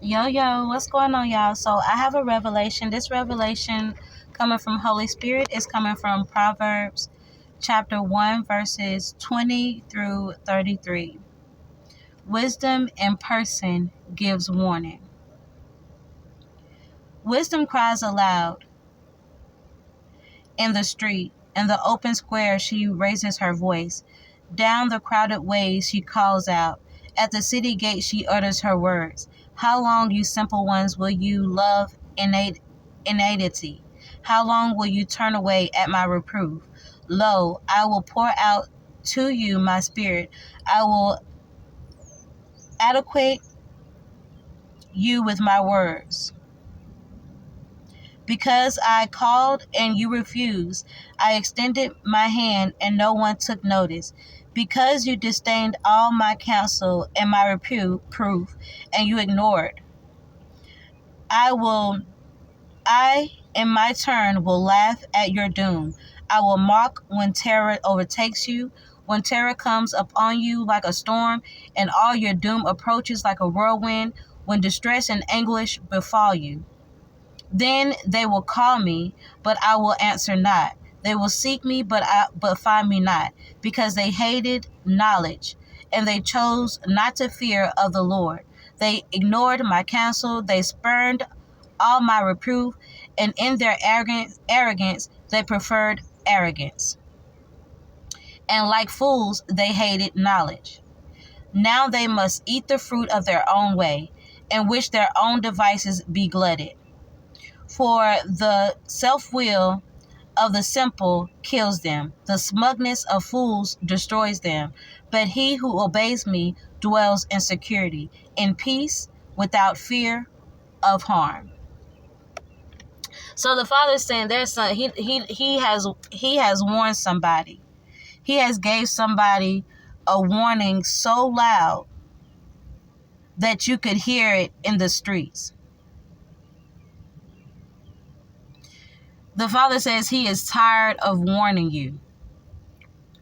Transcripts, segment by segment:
Yo, what's going on, y'all? So I have a revelation. This revelation coming from Holy Spirit is coming from Proverbs chapter 1, verses 20 through 33. Wisdom in person gives warning. Wisdom cries aloud in the street. In the open square, she raises her voice. Down the crowded ways, she calls out. At the city gate, she utters her words. How long, you simple ones, will you love inanity? How long will you turn away at my reproof? Lo, I will pour out to you my spirit. I will adequate you with my words. Because I called and you refused, I extended my hand and no one took notice. Because you disdained all my counsel and my reproof, and you ignored, I in my turn will laugh at your doom. I will mock when terror overtakes you, when terror comes upon you like a storm, and all your doom approaches like a whirlwind, when distress and anguish befall you. Then they will call me, but I will answer not. They will seek me, but find me not, because they hated knowledge, and they chose not to fear of the Lord. They ignored my counsel, they spurned all my reproof, and in their arrogance they preferred arrogance. And like fools, they hated knowledge. Now they must eat the fruit of their own way, and wish their own devices be glutted. For the self-will of the simple kills them. The smugness of fools destroys them. But he who obeys me dwells in security, in peace, without fear of harm. So the Father is saying there's some, he has warned somebody. He has gave somebody a warning so loud that you could hear it in the streets. The Father says he is tired of warning you.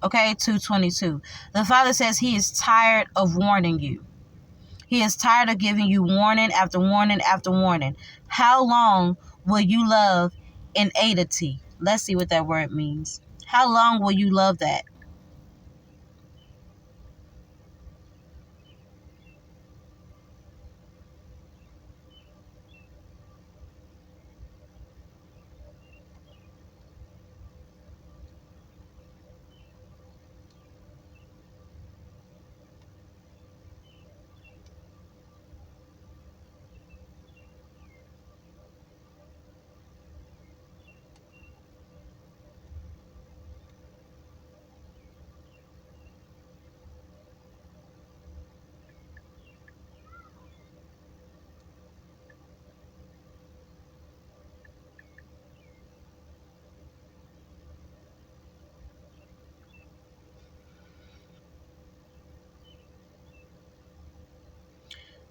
Okay, 2:22. The Father says he is tired of warning you. He is tired of giving you warning after warning after warning. How long will you love inanity? Let's see what that word means. How long will you love that?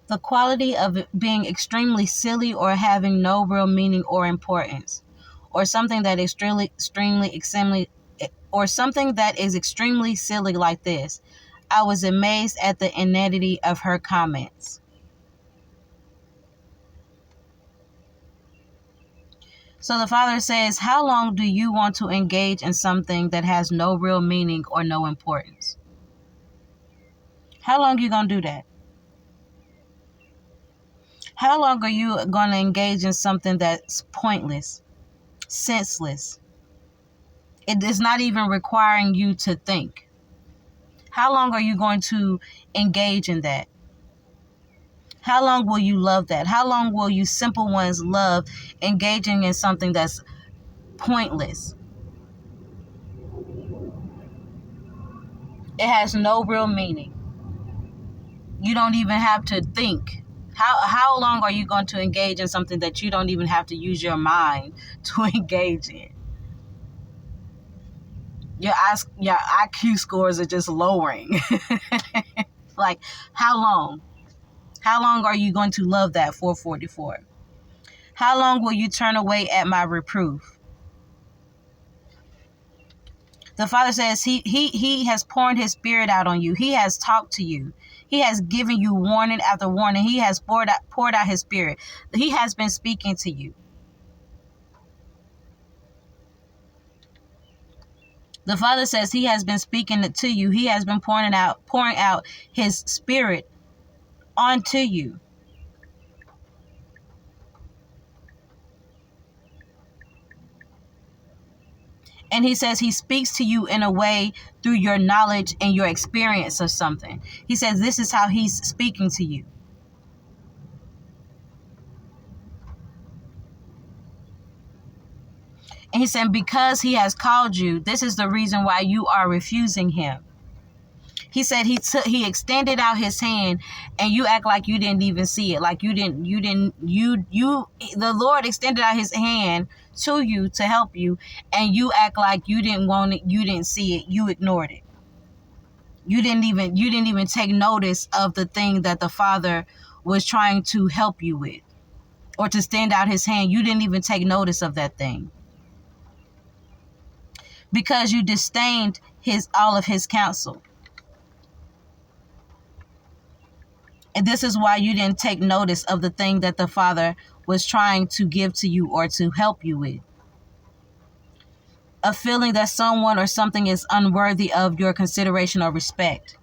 The quality of it being extremely silly or having no real meaning or importance, or something that is extremely silly like this. I was amazed at the inanity of her comments. So the Father says, how long do you want to engage in something that has no real meaning or no importance? How long are you going to do that? How long are you going to engage in something that's pointless, senseless? It is not even requiring you to think. How long are you going to engage in that? How long will you love that? How long will you simple ones love engaging in something that's pointless? It has no real meaning. You don't even have to think. How long are you going to engage in something that you don't even have to use your mind to engage in? Your IQ scores are just lowering. Like, how long? How long are you going to love that 444? How long will you turn away at my reproof? The Father says he has poured his spirit out on you. He has talked to you. He has given you warning after warning. He has poured out his spirit. He has been speaking to you. The Father says he has been speaking to you. He has been pouring out his spirit onto you. And he says he speaks to you in a way through your knowledge and your experience of something. He says this is how he's speaking to you. And he said, because he has called you, this is the reason why you are refusing him. He said he extended out his hand and you act like you didn't even see it. Like the Lord extended out his hand to you to help you, and you act like you didn't want it, you didn't see it, you ignored it. You didn't even take notice of the thing that the Father was trying to help you with, or to extend out his hand. You didn't even take notice of that thing. Because you disdained all of his counsel. And this is why you didn't take notice of the thing that the Father was trying to give to you or to help you with. A feeling that someone or something is unworthy of your consideration or respect.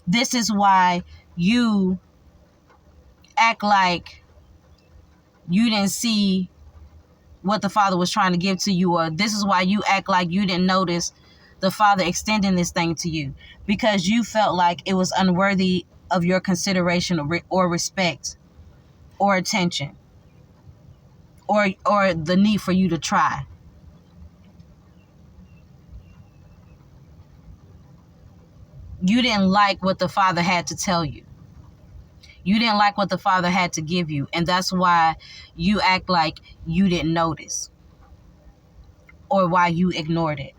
This is why you act like you didn't see what the Father was trying to give to you, or this is why you act like you didn't notice the Father extending this thing to you, because you felt like it was unworthy of your consideration or respect or attention or the need for you to try. You didn't like what the Father had to tell you. You didn't like what the Father had to give you, and that's why you act like you didn't notice or why you ignored it.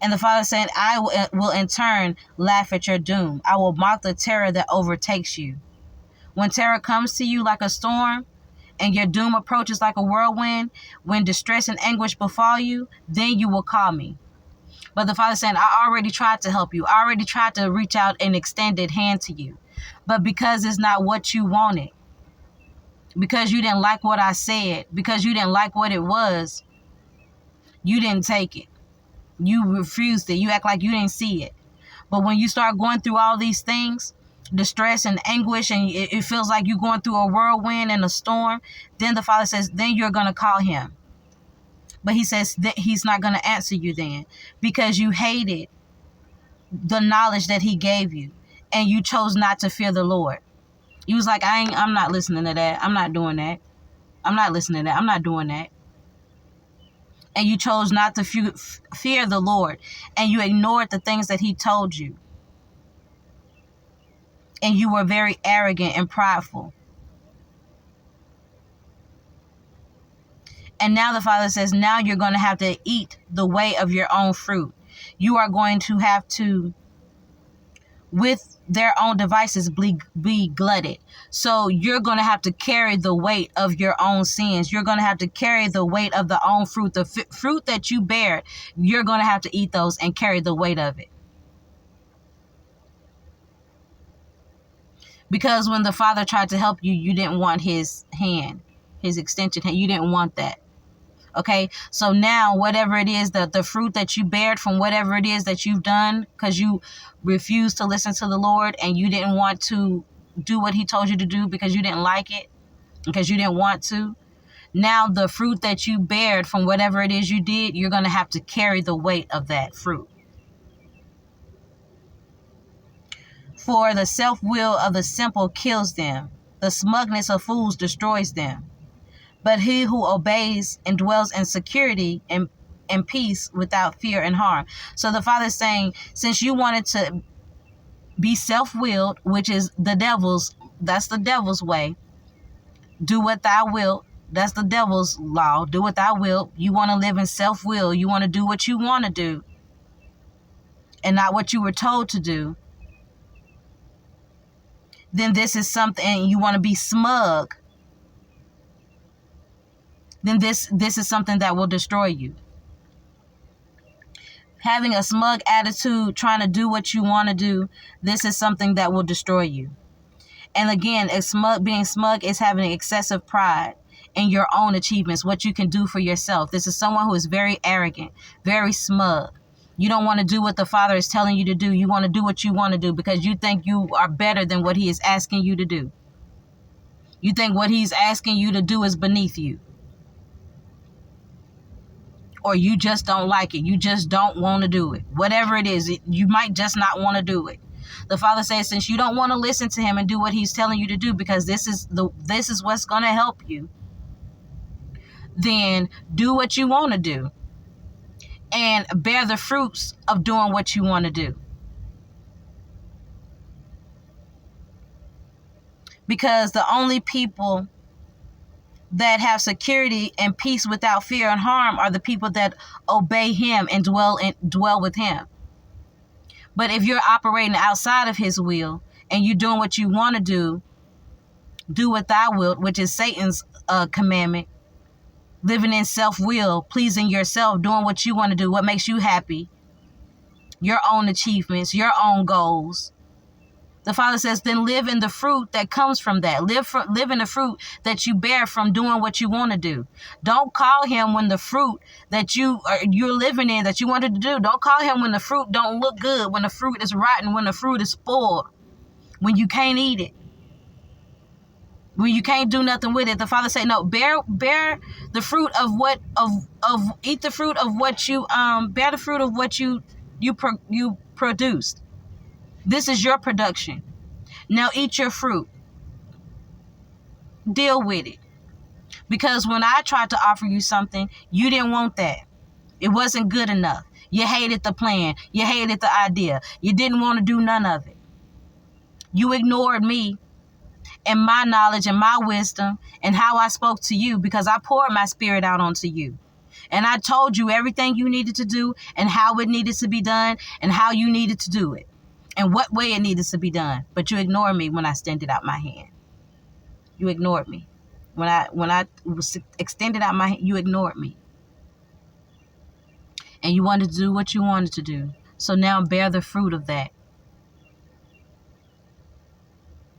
And the Father said, I will in turn laugh at your doom. I will mock the terror that overtakes you. When terror comes to you like a storm and your doom approaches like a whirlwind, when distress and anguish befall you, then you will call me. But the Father said, I already tried to help you. I already tried to reach out an extended hand to you. But because it's not what you wanted, because you didn't like what I said, because you didn't like what it was, you didn't take it. You refused it. You act like you didn't see it. But when you start going through all these things, distress and anguish, and it feels like you're going through a whirlwind and a storm, then the Father says, then you're going to call him. But he says that he's not going to answer you then, because you hated the knowledge that he gave you, and you chose not to fear the Lord. You was like, I'm not listening to that. I'm not doing that. I'm not listening to that. I'm not doing that. And you chose not to fear the Lord, and you ignored the things that he told you. And you were very arrogant and prideful. And now the Father says, now you're going to have to eat the way of your own fruit. You are going to have to, with their own devices, be glutted. So you're going to have to carry the weight of your own sins. You're going to have to carry the weight of the own fruit. The fruit that you bear, you're going to have to eat those and carry the weight of it. Because when the Father tried to help you, you didn't want his hand, his extension hand. You didn't want that. Okay, so now whatever it is, the fruit that you bared from whatever it is that you've done, because you refused to listen to the Lord and you didn't want to do what he told you to do because you didn't like it, because you didn't want to. Now the fruit that you bared from whatever it is you did, you're going to have to carry the weight of that fruit. For the self-will of the simple kills them. The smugness of fools destroys them. But he who obeys and dwells in security and peace without fear and harm. So the Father is saying, since you wanted to be self-willed, which is that's the devil's way. Do what thou wilt. That's the devil's law. Do what thou wilt. You want to live in self-will. You want to do what you want to do and not what you were told to do. Then this is something, you want to be smug. Then this is something that will destroy you. Having a smug attitude, trying to do what you want to do, this is something that will destroy you. And again, being smug is having excessive pride in your own achievements, what you can do for yourself. This is someone who is very arrogant, very smug. You don't want to do what the Father is telling you to do. You want to do what you want to do because you think you are better than what he is asking you to do. You think what he's asking you to do is beneath you. Or you just don't like it. You just don't want to do it. Whatever it is, you might just not want to do it. The Father says, since you don't want to listen to him and do what he's telling you to do, because this is what's going to help you, then do what you want to do and bear the fruits of doing what you want to do. Because the only people that have security and peace without fear and harm are the people that obey him and dwell with him. But if you're operating outside of his will and you're doing what you want to do what thou wilt, which is Satan's commandment, living in self-will, pleasing yourself, doing what you want to do, what makes you happy, your own achievements, your own goals. The Father says, then live in the fruit that comes from that. Live in the fruit that you bear from doing what you want to do. Don't call him when the fruit that you're living in that you wanted to do. Don't call him when the fruit don't look good, when the fruit is rotten, when the fruit is spoiled, when you can't eat it, when you can't do nothing with it. The Father say, no, bear the fruit of what eat the fruit of what you bear the fruit of what you produced. This is your production. Now eat your fruit. Deal with it. Because when I tried to offer you something, you didn't want that. It wasn't good enough. You hated the plan. You hated the idea. You didn't want to do none of it. You ignored me and my knowledge and my wisdom and how I spoke to you because I poured my spirit out onto you. And I told you everything you needed to do and how it needed to be done and how you needed to do it. And what way it needed to be done. But you ignored me when I extended out my hand. You ignored me. When I extended out my hand, you ignored me. And you wanted to do what you wanted to do. So now bear the fruit of that.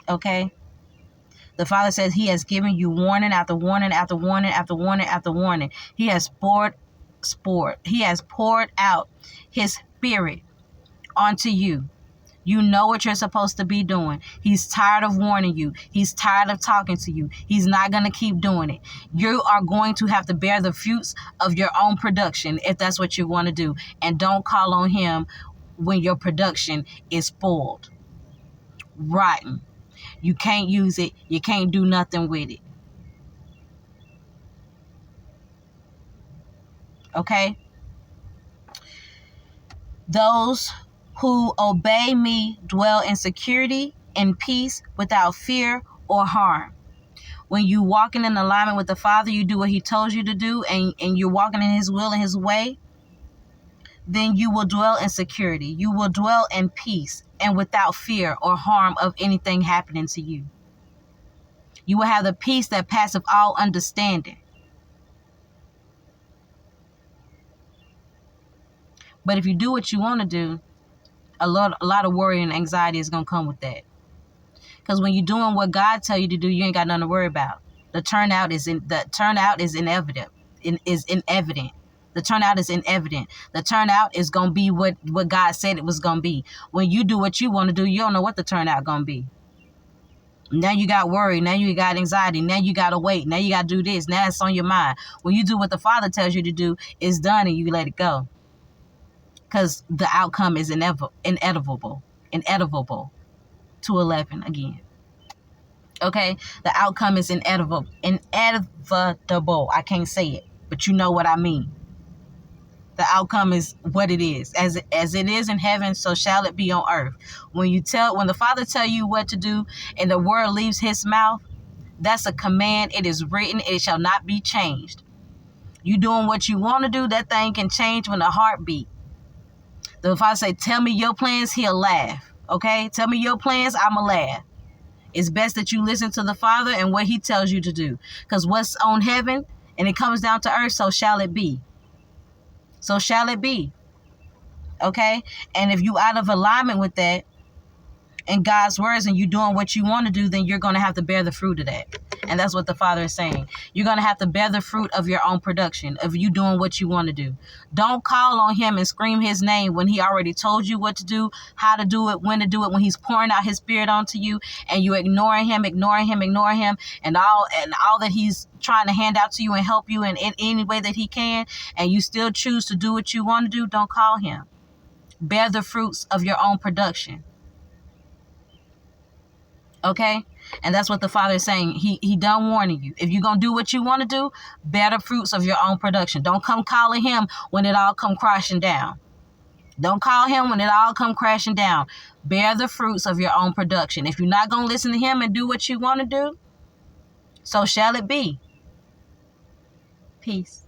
Okay? The Father says he has given you warning after warning after warning after warning after warning. He has poured out his spirit onto you. You know what you're supposed to be doing. He's tired of warning you. He's tired of talking to you. He's not going to keep doing it. You are going to have to bear the fruits of your own production if that's what you want to do. And don't call on him when your production is spoiled, rotten. You can't use it. You can't do nothing with it. Okay? Those who obey me dwell in security and peace without fear or harm. When you walking in alignment with the Father, you do what he tells you to do, and you're walking in his will and his way, then you will dwell in security. You will dwell in peace and without fear or harm of anything happening to you. You will have the peace that passeth all understanding. But if you do what you want to do, a lot of worry and anxiety is going to come with that. Because when you're doing what God tell you to do, you ain't got nothing to worry about. The turnout is inevident. The turnout is inevident. The turnout is going to be what God said it was going to be. When you do what you want to do, you don't know what the turnout going to be. Now you got worry. Now you got anxiety. Now you got to wait. Now you got to do this. Now it's on your mind. When you do what the Father tells you to do, it's done and you let it go. Because the outcome is inevitable. 2:11 again. Okay? The outcome is inevitable. I can't say it, but you know what I mean. The outcome is what it is. As it is in heaven, so shall it be on earth. When the Father tell you what to do and the word leaves his mouth, that's a command. It is written. It shall not be changed. You doing what you want to do, that thing can change when a heartbeat. The Father say, tell me your plans, he'll laugh. Okay? Tell me your plans, I'ma laugh. It's best that you listen to the Father and what he tells you to do. Because what's on heaven and it comes down to earth, so shall it be. So shall it be. Okay? And if you out of alignment with that and God's words and you doing what you want to do, then you're going to have to bear the fruit of that. And that's what the Father is saying. You're going to have to bear the fruit of your own production, of you doing what you want to do. Don't call on him and scream his name when he already told you what to do, how to do it, when to do it, when he's pouring out his spirit onto you and you ignoring him, and all that he's trying to hand out to you and help you in any way that he can, and you still choose to do what you want to do. Don't call him. Bear the fruits of your own production. Okay? And that's what the Father is saying. He done warning you. If you're going to do what you want to do, bear the fruits of your own production. Don't come calling him when it all come crashing down. Don't call him when it all come crashing down. Bear the fruits of your own production. If you're not going to listen to him and do what you want to do, so shall it be. Peace.